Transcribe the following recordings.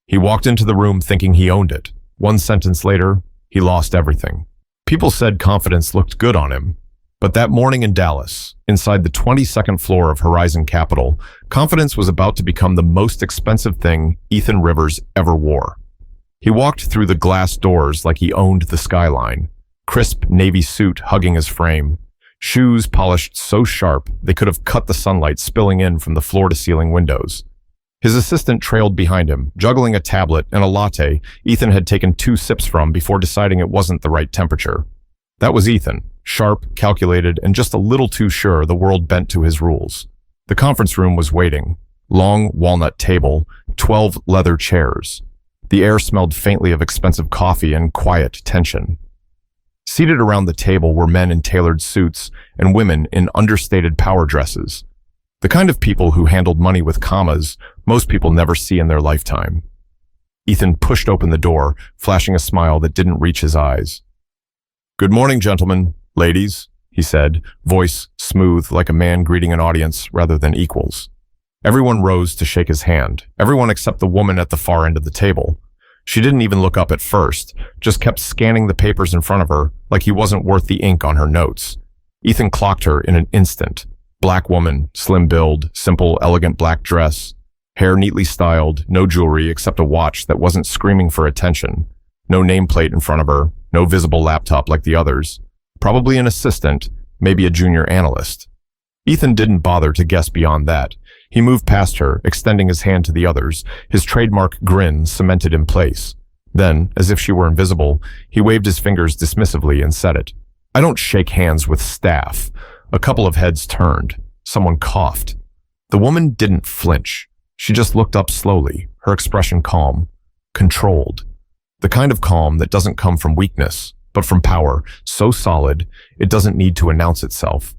He walked into the room thinking he owned it. One sentence later, he lost everything. People said confidence looked good on him. But that morning in Dallas, inside the 22nd floor of Horizon Capital, confidence was about to become the most expensive thing Ethan Rivers ever wore. He walked through the glass doors like he owned the skyline, crisp navy suit hugging his frame, shoes polished so sharp they could have cut the sunlight spilling in from the floor-to-ceiling windows. His assistant trailed behind him, juggling a tablet and a latte Ethan had taken 2 sips from before deciding it wasn't the right temperature. That was Ethan, sharp, calculated, and just a little too sure the world bent to his rules. The conference room was waiting. Long walnut table, 12 leather chairs. The air smelled faintly of expensive coffee and quiet tension. Seated around the table were men in tailored suits and women in understated power dresses. The kind of people who handled money with commas most people never see in their lifetime. Ethan pushed open the door, flashing a smile that didn't reach his eyes. "Good morning, gentlemen, ladies," he said, voice smooth like a man greeting an audience rather than equals. Everyone rose to shake his hand, everyone except the woman at the far end of the table. She didn't even look up at first, just kept scanning the papers in front of her like he wasn't worth the ink on her notes. Ethan clocked her in an instant. Black woman, slim build, simple, elegant black dress, hair neatly styled, no jewelry except a watch that wasn't screaming for attention, no nameplate in front of her, no visible laptop like the others. Probably an assistant, maybe a junior analyst. Ethan didn't bother to guess beyond that. He moved past her, extending his hand to the others, his trademark grin cemented in place. Then, as if she were invisible, he waved his fingers dismissively and said it. "I don't shake hands with staff." A couple of heads turned. Someone coughed. The woman didn't flinch. She just looked up slowly, her expression calm, controlled. The kind of calm that doesn't come from weakness, but from power, so solid it doesn't need to announce itself.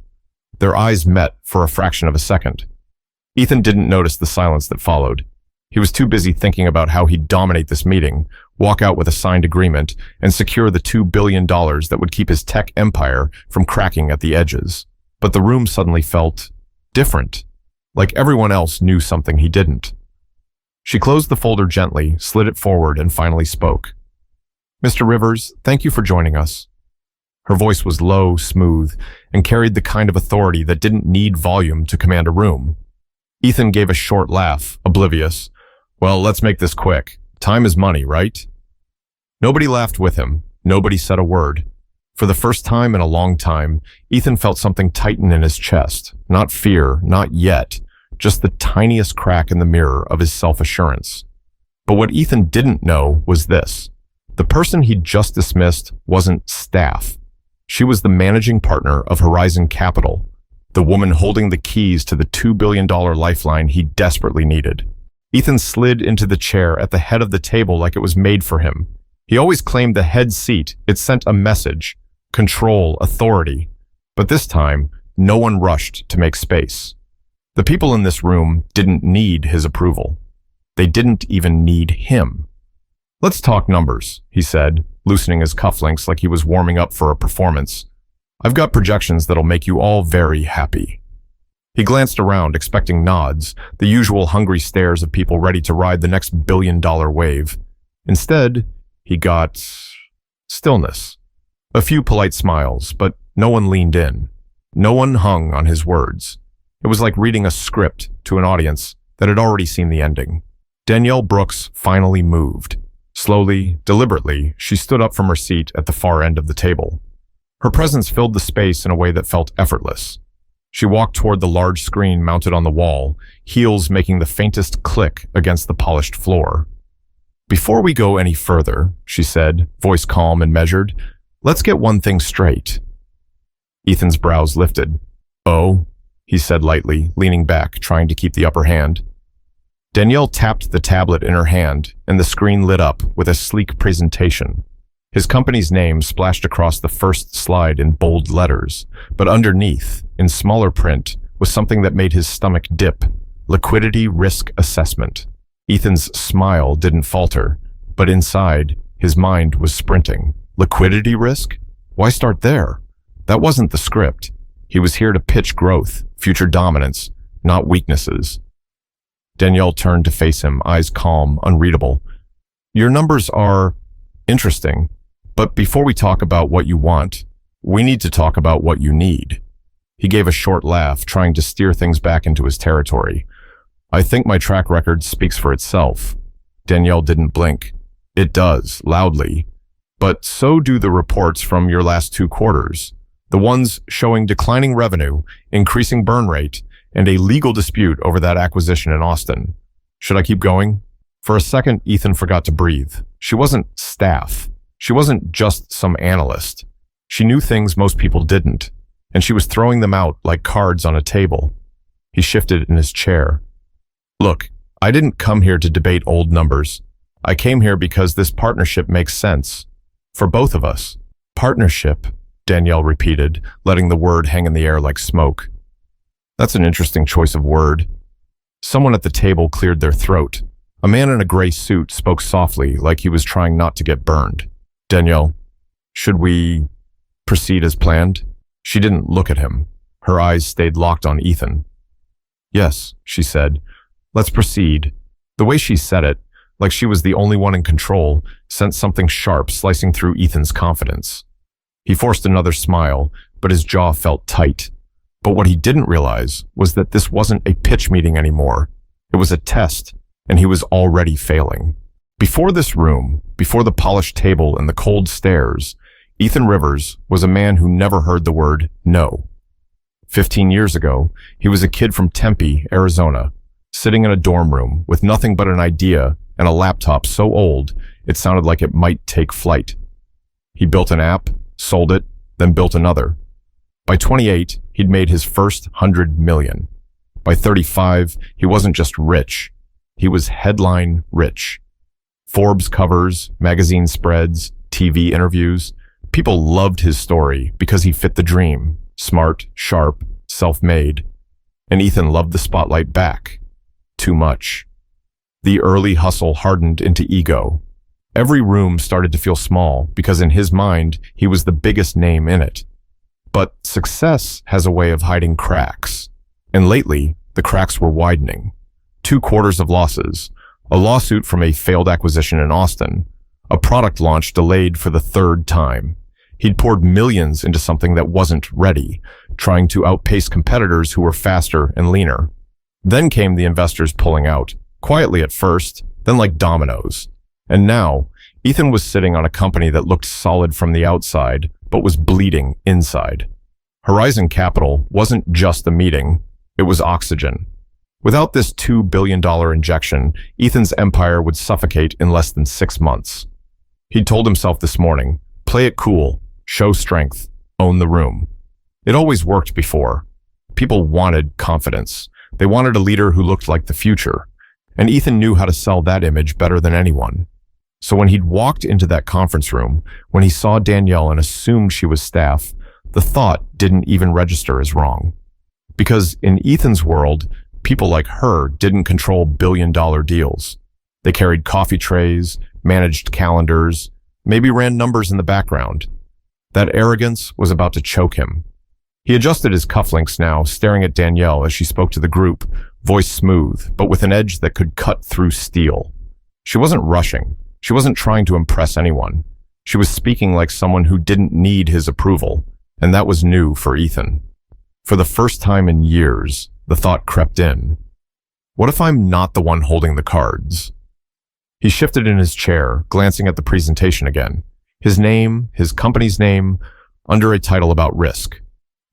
Their eyes met for a fraction of a second. Ethan didn't notice the silence that followed. He was too busy thinking about how he'd dominate this meeting, walk out with a signed agreement, and secure the $2 billion that would keep his tech empire from cracking at the edges. But the room suddenly felt different, like everyone else knew something he didn't. She closed the folder gently, slid it forward, and finally spoke. "Mr. Rivers, thank you for joining us." Her voice was low, smooth, and carried the kind of authority that didn't need volume to command a room. Ethan gave a short laugh, oblivious. "Well, let's make this quick. Time is money, right?" Nobody laughed with him. Nobody said a word. For the first time in a long time, Ethan felt something tighten in his chest. Not fear, not yet, just the tiniest crack in the mirror of his self-assurance. But what Ethan didn't know was this. The person he'd just dismissed wasn't staff. She was the managing partner of Horizon Capital, the woman holding the keys to the $2 billion lifeline he desperately needed. Ethan slid into the chair at the head of the table like it was made for him. He always claimed the head seat. It sent a message. Control, authority. But this time, no one rushed to make space. The people in this room didn't need his approval. They didn't even need him. "Let's talk numbers," he said, loosening his cufflinks like he was warming up for a performance. "I've got projections that'll make you all very happy." He glanced around, expecting nods, the usual hungry stares of people ready to ride the next billion-dollar wave. Instead, he got stillness. A few polite smiles, but no one leaned in. No one hung on his words. It was like reading a script to an audience that had already seen the ending. Danielle Brooks finally moved. Slowly, deliberately, she stood up from her seat at the far end of the table. Her presence filled the space in a way that felt effortless. She walked toward the large screen mounted on the wall, heels making the faintest click against the polished floor. "Before we go any further," she said, voice calm and measured, "let's get one thing straight." Ethan's brows lifted. "Oh?" he said lightly, leaning back, trying to keep the upper hand. Danielle tapped the tablet in her hand, and the screen lit up with a sleek presentation. His company's name splashed across the first slide in bold letters, but underneath, in smaller print, was something that made his stomach dip: liquidity risk assessment. Ethan's smile didn't falter, but inside, his mind was sprinting. Liquidity risk? Why start there? That wasn't the script. He was here to pitch growth, future dominance, not weaknesses. Danielle turned to face him, eyes calm, unreadable. Your numbers are interesting, but before we talk about what you want, we need to talk about what you need. He gave a short laugh, trying to steer things back into his territory. I think my track record speaks for itself. Danielle didn't blink. It does, loudly. But so do the reports from your last 2 quarters. The ones showing declining revenue, increasing burn rate, and a legal dispute over that acquisition in Austin. Should I keep going? For a second, Ethan forgot to breathe. She wasn't staff. She wasn't just some analyst. She knew things most people didn't, and she was throwing them out like cards on a table. He shifted in his chair. Look, I didn't come here to debate old numbers. I came here because this partnership makes sense. For both of us. Partnership, Danielle repeated, letting the word hang in the air like smoke. That's an interesting choice of word. Someone at the table cleared their throat. A man in a gray suit spoke softly, like he was trying not to get burned. Danielle, should we proceed as planned? She didn't look at him. Her eyes stayed locked on Ethan. Yes, she said. Let's proceed. The way she said it, like she was the only one in control, sent something sharp slicing through Ethan's confidence. He forced another smile, but his jaw felt tight. But what he didn't realize was that this wasn't a pitch meeting anymore. It was a test, and he was already failing. Before this room, before the polished table and the cold stares, Ethan Rivers was a man who never heard the word no. 15 years ago, he was a kid from Tempe, Arizona, sitting in a dorm room with nothing but an idea and a laptop so old it sounded like it might take flight. He built an app, sold it, then built another. By 28, he'd made his first 100 million. By 35, he wasn't just rich. He was headline rich. Forbes covers, magazine spreads, TV interviews. People loved his story because he fit the dream. Smart, sharp, self-made. And Ethan loved the spotlight back. Too much. The early hustle hardened into ego. Every room started to feel small because in his mind, he was the biggest name in it. But success has a way of hiding cracks. And lately, the cracks were widening. 2 quarters of losses, a lawsuit from a failed acquisition in Austin, a product launch delayed for the 3rd time. He'd poured millions into something that wasn't ready, trying to outpace competitors who were faster and leaner. Then came the investors pulling out, quietly at first, then like dominoes. And now, Ethan was sitting on a company that looked solid from the outside, but was bleeding inside. Horizon Capital wasn't just a meeting, it was oxygen. Without this $2 billion injection, Ethan's empire would suffocate in less than 6 months. He'd told himself this morning, play it cool, show strength, own the room. It always worked before. People wanted confidence. They wanted a leader who looked like the future. And Ethan knew how to sell that image better than anyone. So when he'd walked into that conference room, when he saw Danielle and assumed she was staff, the thought didn't even register as wrong. Because in Ethan's world, people like her didn't control billion-dollar deals. They carried coffee trays, managed calendars, maybe ran numbers in the background. That arrogance was about to choke him. He adjusted his cufflinks now, staring at Danielle as she spoke to the group, voice smooth, but with an edge that could cut through steel. She wasn't rushing. She wasn't trying to impress anyone. She was speaking like someone who didn't need his approval, and that was new for Ethan. For the first time in years, the thought crept in. What if I'm not the one holding the cards? He shifted in his chair, glancing at the presentation again. His name, his company's name, under a title about risk.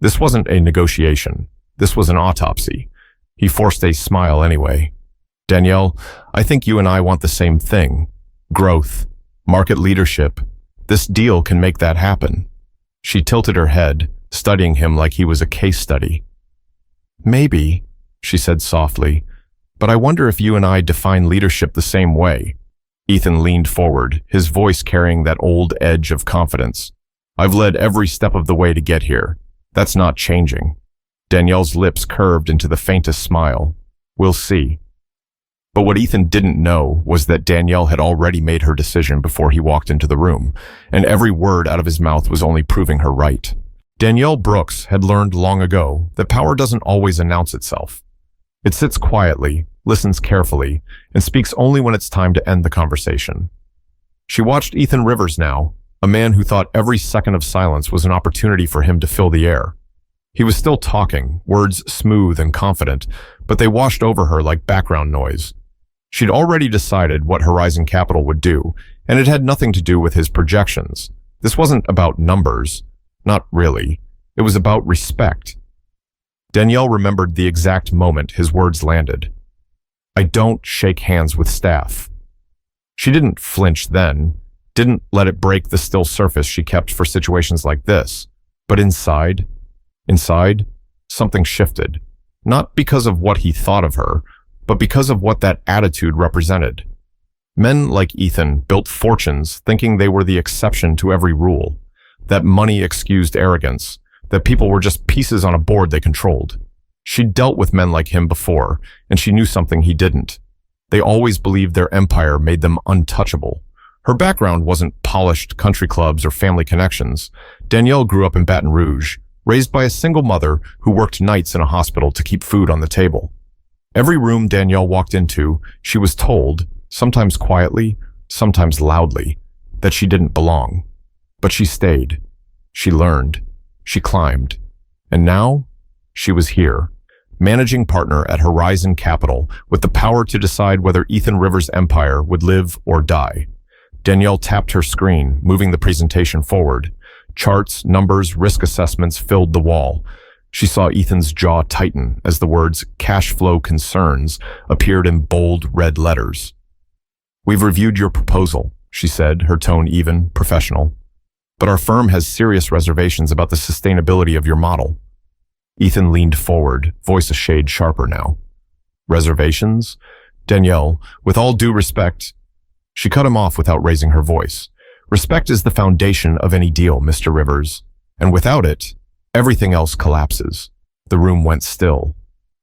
This wasn't a negotiation. This was an autopsy. He forced a smile anyway. Danielle, I think you and I want the same thing. Growth, market leadership. This deal can make that happen. She tilted her head, studying him like he was a case study. Maybe, she said softly, but I wonder if you and I define leadership the same way. Ethan leaned forward, his voice carrying that old edge of confidence. I've led every step of the way to get here. That's not changing. Danielle's lips curved into the faintest smile. We'll see. But what Ethan didn't know was that Danielle had already made her decision before he walked into the room, and every word out of his mouth was only proving her right. Danielle Brooks had learned long ago that power doesn't always announce itself. It sits quietly, listens carefully, and speaks only when it's time to end the conversation. She watched Ethan Rivers now, a man who thought every second of silence was an opportunity for him to fill the air. He was still talking, words smooth and confident, but they washed over her like background noise. She'd already decided what Horizon Capital would do, and it had nothing to do with his projections. This wasn't about numbers. Not really. It was about respect. Danielle remembered the exact moment his words landed. I don't shake hands with staff. She didn't flinch then, didn't let it break the still surface she kept for situations like this. But inside, something shifted. Not because of what he thought of her, but because of what that attitude represented. Men like Ethan built fortunes thinking they were the exception to every rule, that money excused arrogance, that people were just pieces on a board they controlled. She'd dealt with men like him before, and she knew something he didn't. They always believed their empire made them untouchable. Her background wasn't polished country clubs or family connections. Danielle grew up in Baton Rouge, raised by a single mother who worked nights in a hospital to keep food on the table. Every room Danielle walked into, she was told, sometimes quietly, sometimes loudly, that she didn't belong. But she stayed. She learned. She climbed. And now, she was here, managing partner at Horizon Capital, with the power to decide whether Ethan Rivers' empire would live or die. Danielle tapped her screen, moving the presentation forward. Charts, numbers, risk assessments filled the wall. She saw Ethan's jaw tighten as the words cash flow concerns appeared in bold red letters. We've reviewed your proposal, she said, her tone even, professional. But our firm has serious reservations about the sustainability of your model. Ethan leaned forward, voice a shade sharper now. Reservations? Danielle, with all due respect, she cut him off without raising her voice. Respect is the foundation of any deal, Mr. Rivers, and without it, everything else collapses. The room went still.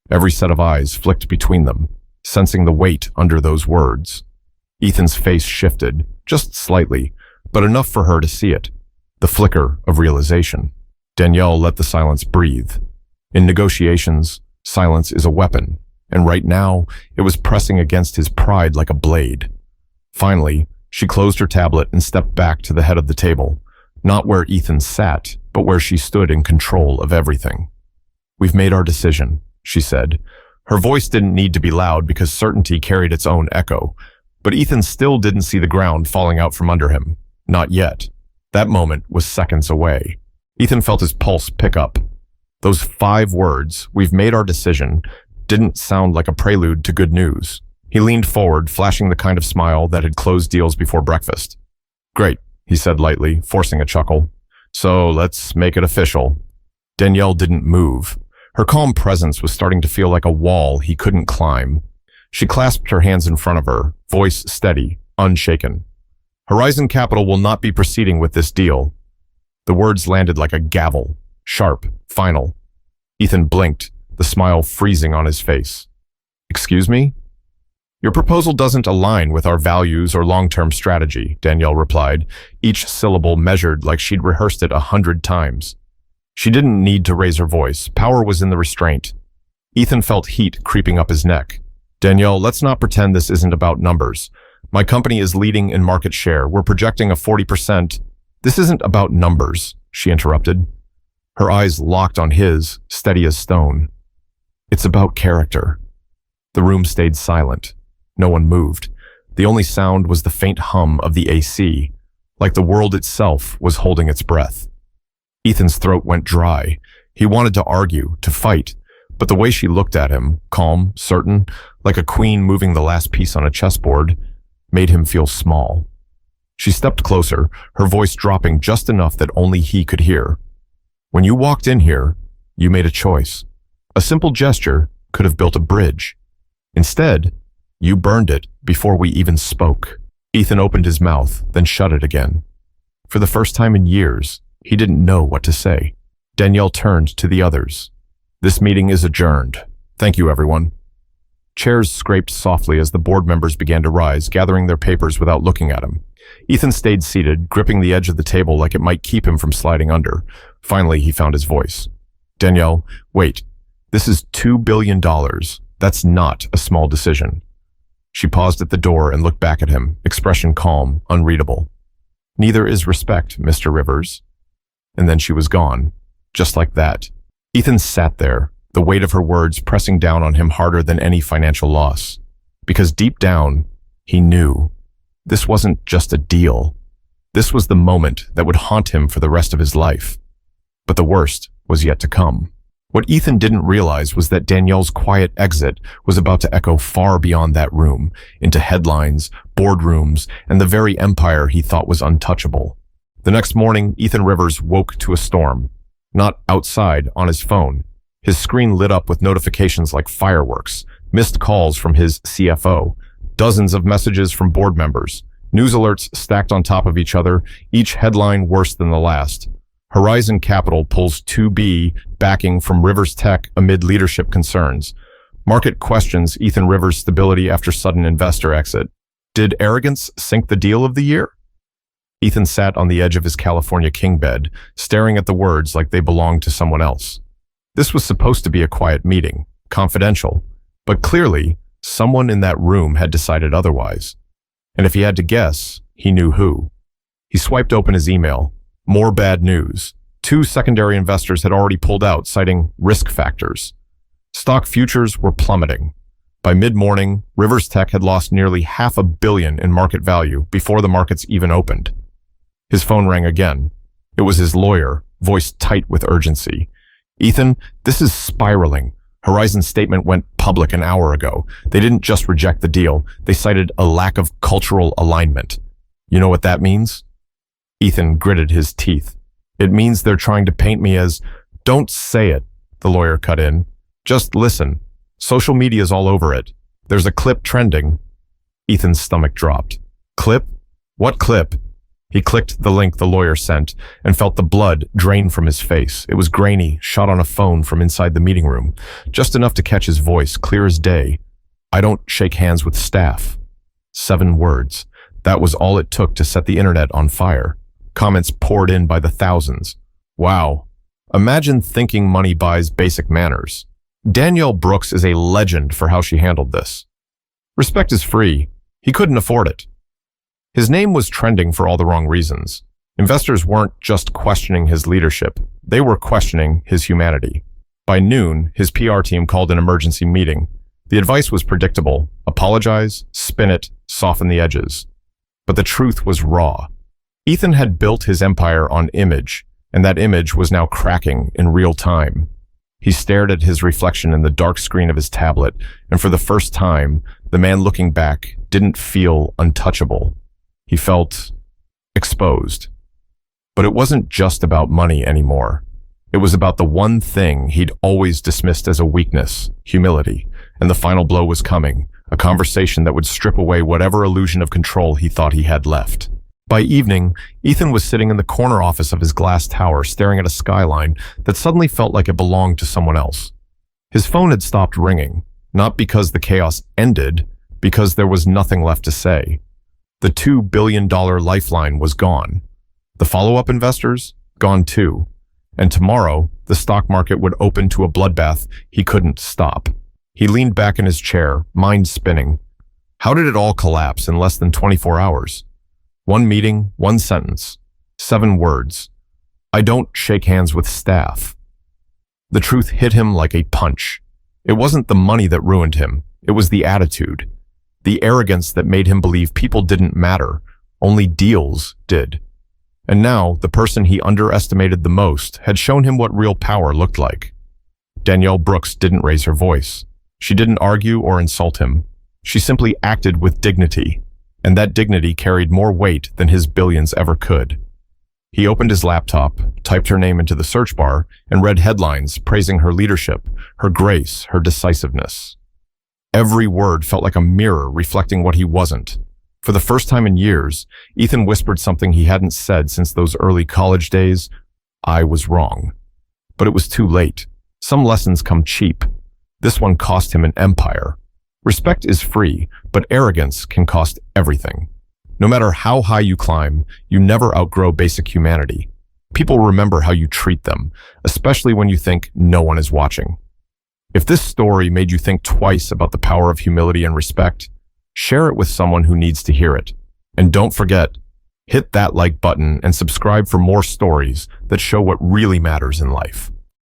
Every set of eyes flicked between them, sensing the weight under those words. Ethan's face shifted, just slightly, but enough for her to see it. The flicker of realization. Danielle let the silence breathe. In negotiations, silence is a weapon, and right now, it was pressing against his pride like a blade. Finally, she closed her tablet and stepped back to the head of the table, not where Ethan sat, but where she stood in control of everything. We've made our decision, she said. Her voice didn't need to be loud because certainty carried its own echo, but Ethan still didn't see the ground falling out from under him. Not yet. That moment was seconds away. Ethan felt his pulse pick up. Those 5 words, we've made our decision, didn't sound like a prelude to good news. He leaned forward, flashing the kind of smile that had closed deals before breakfast. Great, he said lightly, forcing a chuckle. So let's make it official. Danielle didn't move. Her calm presence was starting to feel like a wall he couldn't climb. She clasped her hands in front of her, voice steady, unshaken. Horizon Capital will not be proceeding with this deal. The words landed like a gavel, sharp, final. Ethan blinked, the smile freezing on his face. Excuse me? Your proposal doesn't align with our values or long-term strategy, Danielle replied, each syllable measured like she'd rehearsed it 100 times. She didn't need to raise her voice. Power was in the restraint. Ethan felt heat creeping up his neck. Danielle, let's not pretend this isn't about numbers. My company is leading in market share. We're projecting a 40%. This isn't about numbers, she interrupted. Her eyes locked on his, steady as stone. It's about character. The room stayed silent. No one moved. The only sound was the faint hum of the AC, like the world itself was holding its breath. Ethan's throat went dry. He wanted to argue, to fight, but the way she looked at him, calm, certain, like a queen moving the last piece on a chessboard, made him feel small. She stepped closer, her voice dropping just enough that only he could hear. When you walked in here, you made a choice. A simple gesture could have built a bridge. Instead, you burned it before we even spoke. Ethan opened his mouth, then shut it again. For the first time in years, he didn't know what to say. Danielle turned to the others. This meeting is adjourned. Thank you, everyone. Chairs scraped softly as the board members began to rise, gathering their papers without looking at him. Ethan stayed seated, gripping the edge of the table like it might keep him from sliding under. Finally, he found his voice. Danielle, wait. This is $2 billion. That's not a small decision. She paused at the door and looked back at him, expression calm, unreadable. "Neither is respect, Mr. Rivers." And then she was gone, just like that. Ethan sat there, the weight of her words pressing down on him harder than any financial loss. Because deep down, he knew this wasn't just a deal. This was the moment that would haunt him for the rest of his life. But the worst was yet to come. What Ethan didn't realize was that Danielle's quiet exit was about to echo far beyond that room, into headlines, boardrooms, and the very empire he thought was untouchable. The next morning, Ethan Rivers woke to a storm. Not outside, on his phone. His screen lit up with notifications like fireworks, missed calls from his CFO, dozens of messages from board members, news alerts stacked on top of each other, each headline worse than the last. Horizon Capital pulls 2B backing from Rivers Tech amid leadership concerns. Market questions Ethan Rivers' stability after sudden investor exit. Did Arrogance sink the deal of the year? Ethan sat on the edge of his California king bed, staring at the words like they belonged to someone else. This was supposed to be a quiet meeting, confidential, but clearly someone in that room had decided otherwise. And if he had to guess, he knew who. He swiped open his email. More bad news. 2 secondary investors had already pulled out, citing risk factors. Stock futures were plummeting. By mid-morning, Rivers Tech had lost nearly $500 million in market value before the markets even opened. His phone rang again. It was his lawyer, voice tight with urgency. "Ethan, this is spiraling. Horizon's statement went public an hour ago. They didn't just reject the deal. They cited a lack of cultural alignment. You know what that means?" Ethan gritted his teeth. "It means they're trying to paint me as—" "Don't say it," the lawyer cut in. "Just listen. Social media's all over it. There's a clip trending." Ethan's stomach dropped. "Clip? What clip?" He clicked the link the lawyer sent and felt the blood drain from his face. It was grainy, shot on a phone from inside the meeting room, just enough to catch his voice, clear as day. "I don't shake hands with staff." 7 words. That was all it took to set the internet on fire. Comments poured in by the thousands. Wow. Imagine thinking money buys basic manners. Danielle Brooks is a legend for how she handled this. Respect is free. He couldn't afford it. His name was trending for all the wrong reasons. Investors weren't just questioning his leadership. They were questioning his humanity. By noon, his PR team called an emergency meeting. The advice was predictable. Apologize, spin it, soften the edges. But the truth was raw. Ethan had built his empire on image, and that image was now cracking in real time. He stared at his reflection in the dark screen of his tablet, and for the first time, the man looking back didn't feel untouchable. He felt exposed. But it wasn't just about money anymore. It was about the one thing he'd always dismissed as a weakness, humility, and the final blow was coming, a conversation that would strip away whatever illusion of control he thought he had left. By evening, Ethan was sitting in the corner office of his glass tower staring at a skyline that suddenly felt like it belonged to someone else. His phone had stopped ringing, not because the chaos ended, because there was nothing left to say. The $2 billion lifeline was gone. The follow-up investors? Gone too. And tomorrow, the stock market would open to a bloodbath he couldn't stop. He leaned back in his chair, mind spinning. How did it all collapse in less than 24 hours? 1 meeting, 1 sentence, 7 words. "I don't shake hands with staff." The truth hit him like a punch. It wasn't the money that ruined him. It was the attitude. The arrogance that made him believe people didn't matter, only deals did. And now, the person he underestimated the most had shown him what real power looked like. Danielle Brooks didn't raise her voice. She didn't argue or insult him. She simply acted with dignity, and that dignity carried more weight than his billions ever could. He opened his laptop, typed her name into the search bar, and read headlines praising her leadership, her grace, her decisiveness. Every word felt like a mirror reflecting what he wasn't. For the first time in years, Ethan whispered something he hadn't said since those early college days. I was wrong. But it was too late. Some lessons come cheap. This one cost him an empire. Respect is free, but arrogance can cost everything. No matter how high you climb, you never outgrow basic humanity. People remember how you treat them, especially when you think no one is watching. If this story made you think twice about the power of humility and respect, Share it with someone who needs to hear it. And don't forget, hit that like button and subscribe for more stories that show what really matters in life.